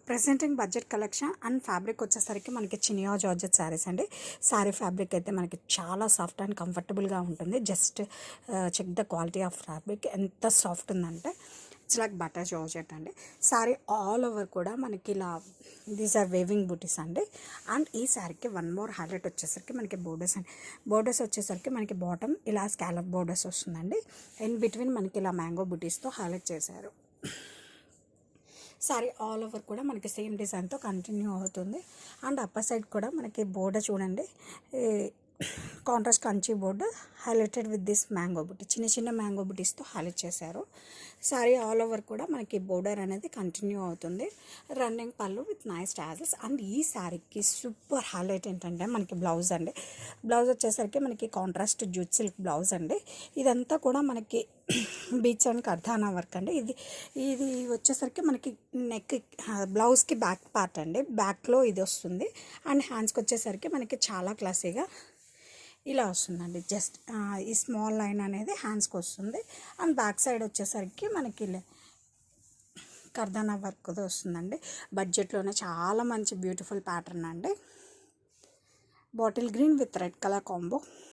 Presenting budget collection and fabric వచ్చేసరికి మనకి Chiniya georgette saris అండి. శారీ ఫ్యాబ్రిక్ అయితే మనకి చాలా సాఫ్ట్ అండ్ కంఫర్టబుల్గా ఉంటుంది. Just check the quality of fabric ఎంత సాఫ్ట్ ఉందంటే ఇట్స్ లైక్ బటర్ జార్జెట్ అండి. శారీ ఆల్ ఓవర్ కూడా మనకి ఇలా దీస్ ఆర్ వేవింగ్ బూటీస్ అండి. అండ్ ఈ శారీకి వన్ మోర్ హైలైట్ వచ్చేసరికి మనకి బోర్డర్స్ అండి. బోర్డర్స్ వచ్చేసరికి మనకి బాటమ్ ఇలా స్కాలప్ బోర్డర్స్ వస్తుందండి. ఇన్ బిట్వీన్ మనకి ఇలా మ్యాంగో బూటీస్తో హైలైట్ చేశారు. సారీ ఆల్ ఓవర్ కూడా మనకి సేమ్ డిజైన్తో కంటిన్యూ అవుతుంది. అండ్ అప్పర్ సైడ్ కూడా మనకి బోర్డర్ చూడండి, contrast Kanchi border highlighted with this mango బుట్టి, చిన్న చిన్న మ్యాంగో బుటీస్తో హైలైట్ చేశారు. సారీ ఆల్ ఓవర్ కూడా మనకి బోర్డర్ అనేది కంటిన్యూ అవుతుంది. రన్నింగ్ పళ్ళు విత్ నైస్ టాజల్స్. అండ్ ఈ శారీకి సూపర్ హైలైట్ ఏంటంటే మనకి బ్లౌజ్ అండి. బ్లౌజ్ వచ్చేసరికి మనకి కాంట్రాస్ట్ జూట్ సిల్క్ బ్లౌజ్ అండి. ఇదంతా కూడా మనకి బీచ్ అండ్ కర్దానా వర్క్ అండి. ఇది వచ్చేసరికి మనకి నెక్ బ్లౌజ్కి బ్యాక్ పార్ట్ అండి, బ్యాక్లో ఇది వస్తుంది. అండ్ హ్యాండ్స్కి వచ్చేసరికి మనకి చాలా క్లాసీగా ఇలా వస్తుందండి. జస్ట్ ఈ స్మాల్ లైన్ అనేది హ్యాండ్స్కి వస్తుంది. అండ్ బ్యాక్ సైడ్ వచ్చేసరికి మనకి కర్దానా వర్క్ వస్తుందండి. బడ్జెట్లోనే చాలా మంచి బ్యూటిఫుల్ ప్యాటర్న్ అండి. Bottle green with red colour combo.